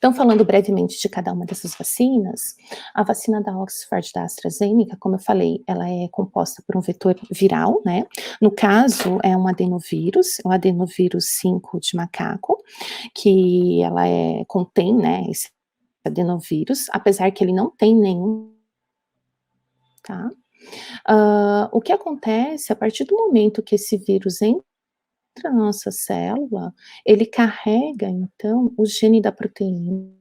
Então, falando brevemente de cada uma dessas vacinas, a vacina da Oxford da AstraZeneca, como eu falei, ela é composta por um vetor viral, né? No caso, é um adenovírus, o adenovírus 5 de macaco, que ela contém, né, esse adenovírus, apesar que ele não tem nenhum, tá? O que acontece, a partir do momento que esse vírus entra na nossa célula, ele carrega, então, o gene da proteína.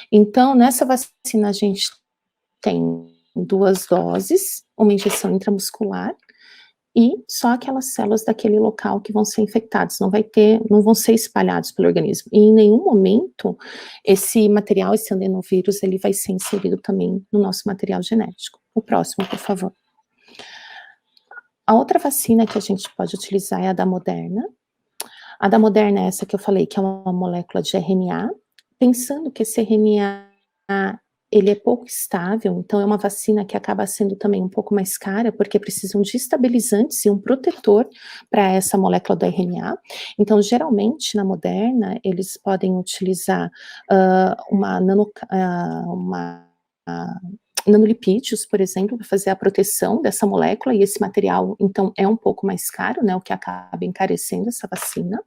Então, nessa vacina, a gente tem 2 doses, uma injeção intramuscular, e só aquelas células daquele local que vão ser infectadas, não vão ser espalhados pelo organismo. E em nenhum momento esse material, esse adenovírus, ele vai ser inserido também no nosso material genético. O próximo, por favor. A outra vacina que a gente pode utilizar é a da Moderna. A da Moderna é essa que eu falei, que é uma molécula de RNA, pensando que esse RNA ele é pouco estável, então é uma vacina que acaba sendo também um pouco mais cara, porque precisam de estabilizantes e um protetor para essa molécula do RNA. Então, geralmente, na Moderna, eles podem utilizar nanolipídios, por exemplo, para fazer a proteção dessa molécula, e esse material, então, é um pouco mais caro, né, o que acaba encarecendo essa vacina.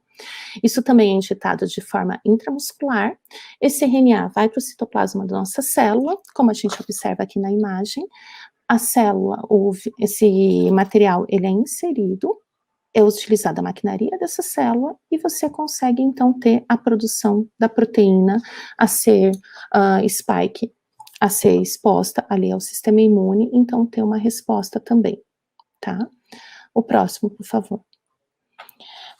Isso também é injetado de forma intramuscular. Esse RNA vai para o citoplasma da nossa célula, como a gente observa aqui na imagem. A célula, esse material, ele é inserido, é utilizada a maquinaria dessa célula, e você consegue, então, ter a produção da proteína a ser spike, a ser exposta ali ao sistema imune, então ter uma resposta também, tá? O próximo, por favor.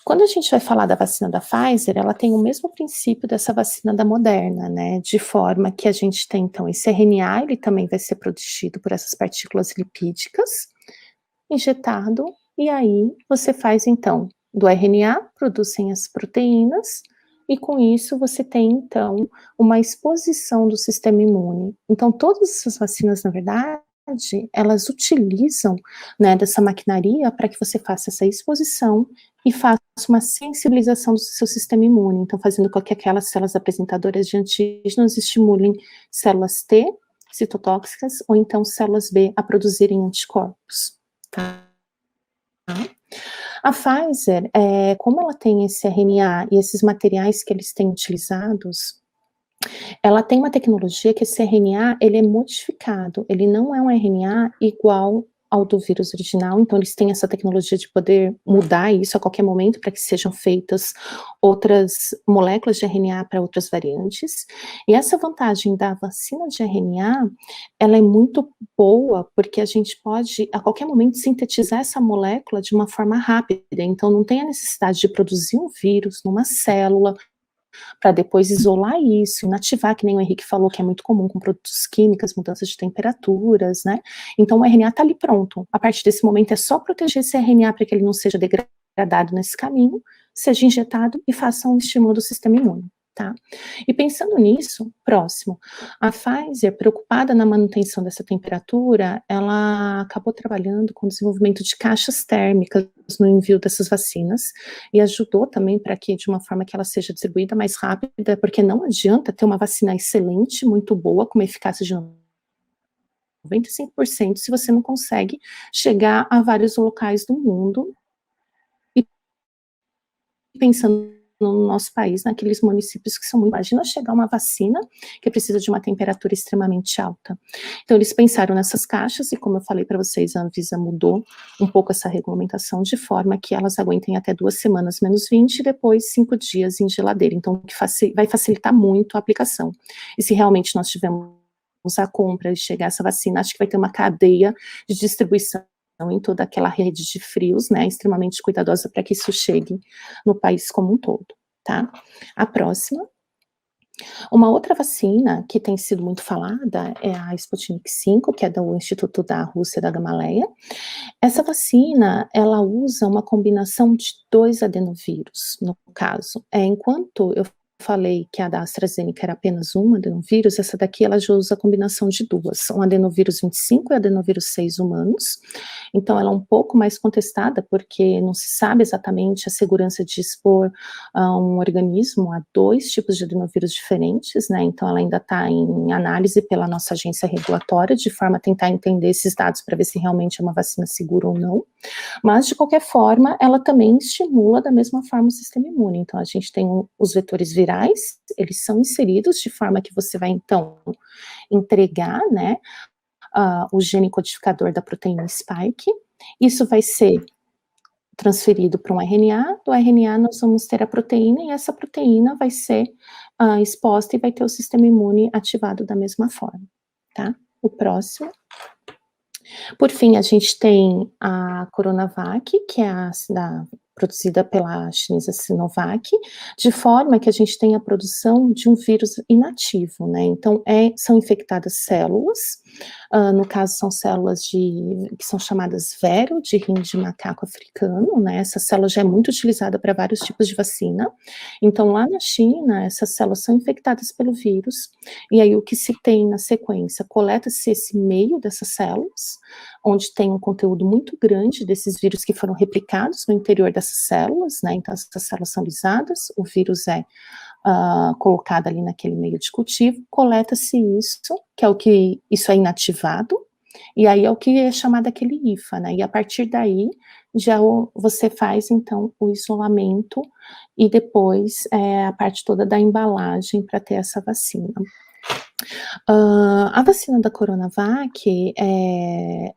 Quando a gente vai falar da vacina da Pfizer, ela tem o mesmo princípio dessa vacina da Moderna, né, de forma que a gente tem, então, esse RNA, ele também vai ser protegido por essas partículas lipídicas, injetado, e aí você faz, então, do RNA, produzem as proteínas, e com isso você tem, então, uma exposição do sistema imune. Então, todas essas vacinas, na verdade, elas utilizam, né, dessa maquinaria para que você faça essa exposição e faça uma sensibilização do seu sistema imune, então fazendo com que aquelas células apresentadoras de antígenos estimulem células T, citotóxicas, ou então células B a produzirem anticorpos, tá? A Pfizer, como ela tem esse RNA e esses materiais que eles têm utilizados, ela tem uma tecnologia que esse RNA, ele é modificado, ele não é um RNA igual ao do vírus original, então eles têm essa tecnologia de poder mudar isso a qualquer momento para que sejam feitas outras moléculas de RNA para outras variantes, e essa vantagem da vacina de RNA, ela é muito boa, porque a gente pode a qualquer momento sintetizar essa molécula de uma forma rápida, então não tem a necessidade de produzir um vírus numa célula, para depois isolar isso, inativar, que nem o Henrique falou, que é muito comum com produtos químicos, mudanças de temperaturas, né? Então o RNA está ali pronto. A partir desse momento é só proteger esse RNA para que ele não seja degradado nesse caminho, seja injetado e faça um estímulo do sistema imune, tá? E pensando nisso, próximo, a Pfizer, preocupada na manutenção dessa temperatura, ela acabou trabalhando com o desenvolvimento de caixas térmicas no envio dessas vacinas, e ajudou também para que, de uma forma que ela seja distribuída mais rápida, porque não adianta ter uma vacina excelente, muito boa, com uma eficácia de 95%, se você não consegue chegar a vários locais do mundo, e pensando no nosso país, naqueles municípios que são muito, imagina chegar uma vacina que precisa de uma temperatura extremamente alta. Então eles pensaram nessas caixas, e como eu falei para vocês, a Anvisa mudou um pouco essa regulamentação de forma que elas aguentem até 2 semanas menos 20 e depois 5 dias em geladeira, então vai facilitar muito a aplicação. E se realmente nós tivermos a compra e chegar essa vacina, acho que vai ter uma cadeia de distribuição em toda aquela rede de frios, né, extremamente cuidadosa para que isso chegue no país como um todo, tá? A próxima. Uma outra vacina que tem sido muito falada é a Sputnik V, que é do Instituto da Rússia da Gamaleia. Essa vacina, ela usa uma combinação de 2 adenovírus, no caso. Enquanto eu falei que a da AstraZeneca era apenas um adenovírus, essa daqui ela já usa a combinação de 2, um adenovírus 25 e adenovírus 6 humanos. Então ela é um pouco mais contestada, porque não se sabe exatamente a segurança de expor um organismo a 2 tipos de adenovírus diferentes, né, então ela ainda está em análise pela nossa agência regulatória, de forma a tentar entender esses dados para ver se realmente é uma vacina segura ou não, mas de qualquer forma, ela também estimula da mesma forma o sistema imune, então a gente tem os vetores virais, eles são inseridos de forma que você vai então entregar, né, o gene codificador da proteína spike, isso vai ser transferido para um RNA, do RNA nós vamos ter a proteína, e essa proteína vai ser exposta e vai ter o sistema imune ativado da mesma forma, tá? O próximo. Por fim, a gente tem a Coronavac, que é produzida pela chinesa Sinovac, de forma que a gente tem a produção de um vírus inativo, né? Então, são infectadas células, no caso são células que são chamadas vero, de rim de macaco africano, né? Essa célula já é muito utilizada para vários tipos de vacina. Então, lá na China, essas células são infectadas pelo vírus, e aí o que se tem na sequência? Coleta-se esse meio dessas células, onde tem um conteúdo muito grande desses vírus que foram replicados no interior dessas células, né, então essas células são lisadas, o vírus é colocado ali naquele meio de cultivo, coleta-se isso, isso é inativado, e aí é o que é chamado aquele IFA, né, e a partir daí, já você faz, então, o isolamento, e depois a parte toda da embalagem para ter essa vacina. A vacina da Coronavac,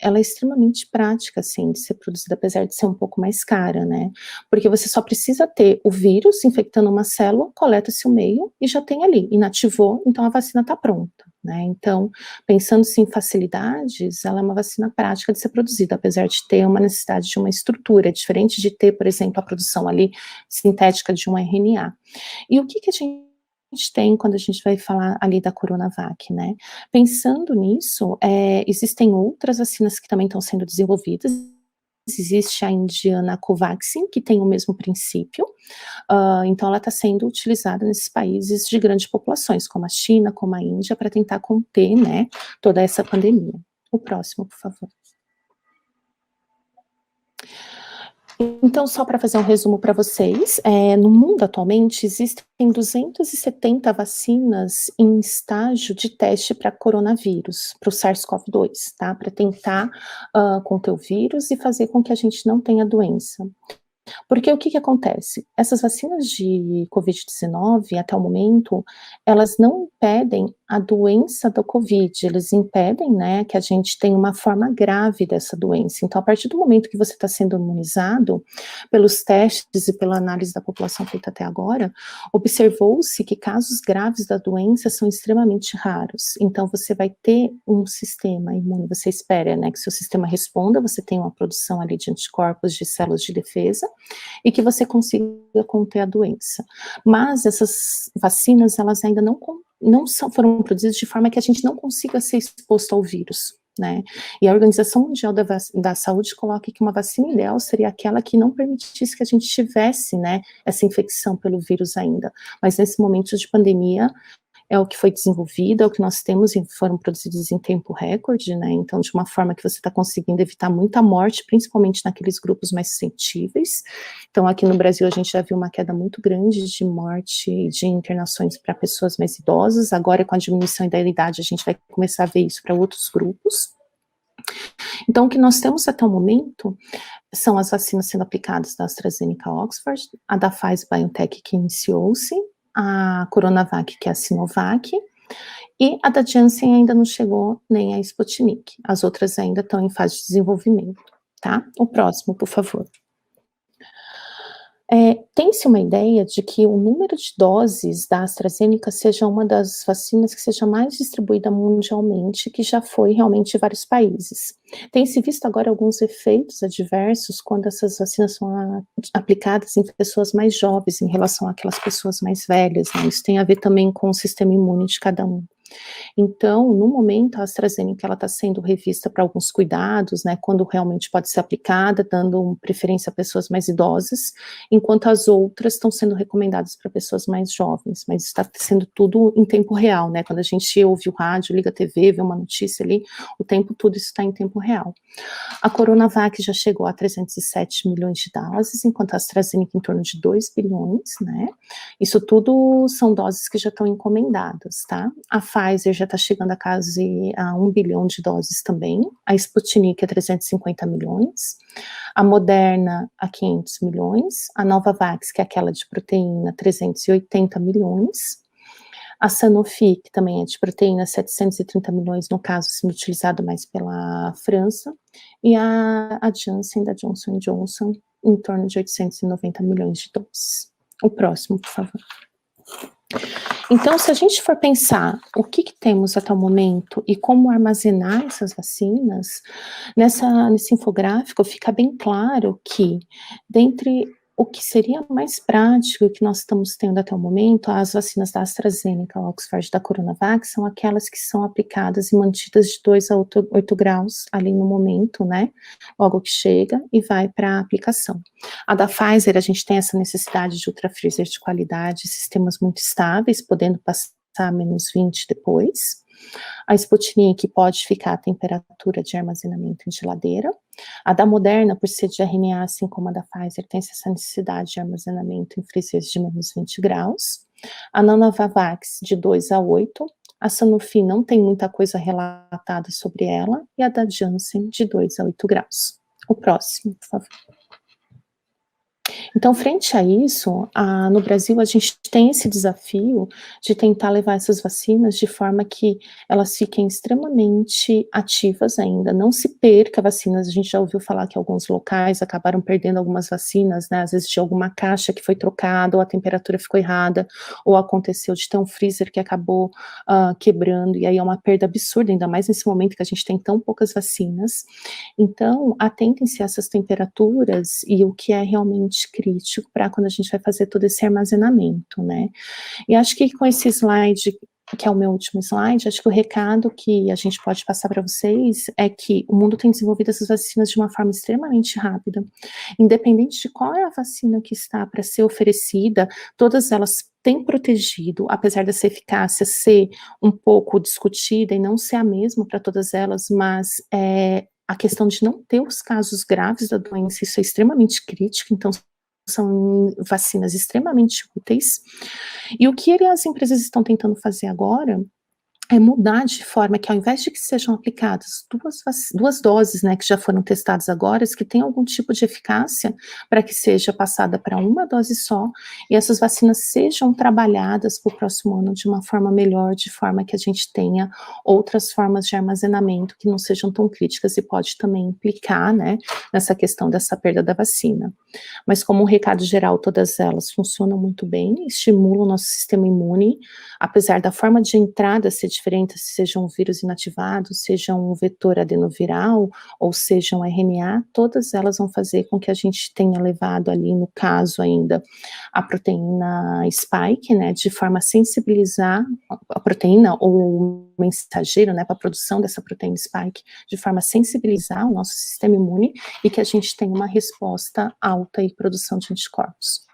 ela é extremamente prática, assim, de ser produzida, apesar de ser um pouco mais cara, né, porque você só precisa ter o vírus infectando uma célula, coleta-se o meio e já tem ali, inativou, então a vacina está pronta, né, então, pensando-se em facilidades, ela é uma vacina prática de ser produzida, apesar de ter uma necessidade de uma estrutura, diferente de ter, por exemplo, a produção ali sintética de um RNA. E o que a gente tem quando a gente vai falar ali da Coronavac, né? Pensando nisso, existem outras vacinas que também estão sendo desenvolvidas. Existe a indiana Covaxin, que tem o mesmo princípio, então ela está sendo utilizada nesses países de grandes populações, como a China, como a Índia, para tentar conter, né, toda essa pandemia. O próximo, por favor. Então, só para fazer um resumo para vocês, no mundo atualmente existem 270 vacinas em estágio de teste para coronavírus, para o SARS-CoV-2, tá? Para tentar conter o vírus e fazer com que a gente não tenha doença. Porque o que acontece? Essas vacinas de Covid-19, até o momento, elas não impedem a doença do Covid, eles impedem, né, que a gente tenha uma forma grave dessa doença. Então, a partir do momento que você está sendo imunizado, pelos testes e pela análise da população feita até agora, observou-se que casos graves da doença são extremamente raros. Então, você vai ter um sistema imune, você espera, né, que seu sistema responda, você tem uma produção ali de anticorpos, de células de defesa, e que você consiga conter a doença. Mas essas vacinas, elas ainda não foram produzidas de forma que a gente não consiga ser exposto ao vírus, né? E a Organização Mundial da Saúde coloca que uma vacina ideal seria aquela que não permitisse que a gente tivesse, né, essa infecção pelo vírus ainda. Mas nesse momento de pandemia, é o que foi desenvolvido, é o que nós temos e foram produzidos em tempo recorde, né, então de uma forma que você está conseguindo evitar muita morte, principalmente naqueles grupos mais suscetíveis. Então aqui no Brasil a gente já viu uma queda muito grande de morte e de internações para pessoas mais idosas, agora com a diminuição da idade a gente vai começar a ver isso para outros grupos. Então o que nós temos até o momento são as vacinas sendo aplicadas da AstraZeneca Oxford, a da Pfizer-BioNTech que iniciou-se, a Coronavac, que é a Sinovac, e a da Janssen ainda não chegou, nem a Sputnik. As outras ainda estão em fase de desenvolvimento, tá? O próximo, por favor. Tem-se uma ideia de que o número de doses da AstraZeneca seja uma das vacinas que seja mais distribuída mundialmente, que já foi realmente em vários países. Tem-se visto agora alguns efeitos adversos quando essas vacinas são aplicadas em pessoas mais jovens em relação àquelas pessoas mais velhas, né? Isso tem a ver também com o sistema imune de cada um. Então, no momento, a AstraZeneca ela está sendo revista para alguns cuidados, né, quando realmente pode ser aplicada, dando preferência a pessoas mais idosas, enquanto as outras estão sendo recomendadas para pessoas mais jovens, mas está sendo tudo em tempo real, né, quando a gente ouve o rádio, liga a TV, vê uma notícia ali, o tempo todo isso está em tempo real. A Coronavac já chegou a 307 milhões de doses, enquanto a AstraZeneca em torno de 2 bilhões, né, isso tudo são doses que já estão encomendadas, tá? A Pfizer já está chegando a quase a 1 bilhão de doses também, a Sputnik a 350 milhões, a Moderna a 500 milhões, a Novavax, que é aquela de proteína, 380 milhões, a Sanofi, que também é de proteína, 730 milhões, no caso, sendo utilizado mais pela França, e a Janssen, da Johnson Johnson, em torno de 890 milhões de doses. O próximo, por favor. Então, se a gente for pensar o que temos até o momento e como armazenar essas vacinas, nesse infográfico fica bem claro que, dentre o que seria mais prático e que nós estamos tendo até o momento, as vacinas da AstraZeneca, Oxford, da Coronavac, são aquelas que são aplicadas e mantidas de 2 a 8 graus ali no momento, né, logo que chega e vai para a aplicação. A da Pfizer, a gente tem essa necessidade de ultrafreezer de qualidade, sistemas muito estáveis, podendo passar a menos 20 depois. A Sputnik pode ficar a temperatura de armazenamento em geladeira. A da Moderna, por ser de RNA, assim como a da Pfizer, tem essa necessidade de armazenamento em freezers de menos 20 graus. A Novavax, de 2 a 8. A Sanofi não tem muita coisa relatada sobre ela. E a da Janssen, de 2 a 8 graus. O próximo, por favor. Então, frente a isso, no Brasil a gente tem esse desafio de tentar levar essas vacinas de forma que elas fiquem extremamente ativas ainda, não se perca vacinas, a gente já ouviu falar que alguns locais acabaram perdendo algumas vacinas, né, às vezes tinha alguma caixa que foi trocada, ou a temperatura ficou errada, ou aconteceu de ter um freezer que acabou quebrando, e aí é uma perda absurda, ainda mais nesse momento que a gente tem tão poucas vacinas. Então, atentem-se a essas temperaturas e o que é realmente crítico para quando a gente vai fazer todo esse armazenamento, né? E acho que com esse slide, que é o meu último slide, acho que o recado que a gente pode passar para vocês é que o mundo tem desenvolvido essas vacinas de uma forma extremamente rápida. Independente de qual é a vacina que está para ser oferecida, todas elas têm protegido, apesar dessa eficácia ser um pouco discutida e não ser a mesma para todas elas, mas a questão de não ter os casos graves da doença, isso é extremamente crítico, então são vacinas extremamente úteis. E o que as empresas estão tentando fazer agora é mudar de forma que, ao invés de que sejam aplicadas duas doses, né, que já foram testadas agora, que tem algum tipo de eficácia, para que seja passada para uma dose só, e essas vacinas sejam trabalhadas para o próximo ano de uma forma melhor, de forma que a gente tenha outras formas de armazenamento que não sejam tão críticas e pode também implicar, né, nessa questão dessa perda da vacina. Mas como um recado geral, todas elas funcionam muito bem, estimulam o nosso sistema imune, apesar da forma de entrada ser diferente, seja um vírus inativado, seja um vetor adenoviral, ou seja um RNA, todas elas vão fazer com que a gente tenha levado ali, no caso ainda, a proteína spike, né, de forma a sensibilizar a proteína, ou o mensageiro, né, para a produção dessa proteína spike, de forma a sensibilizar o nosso sistema imune, e que a gente tenha uma resposta alta e produção de anticorpos.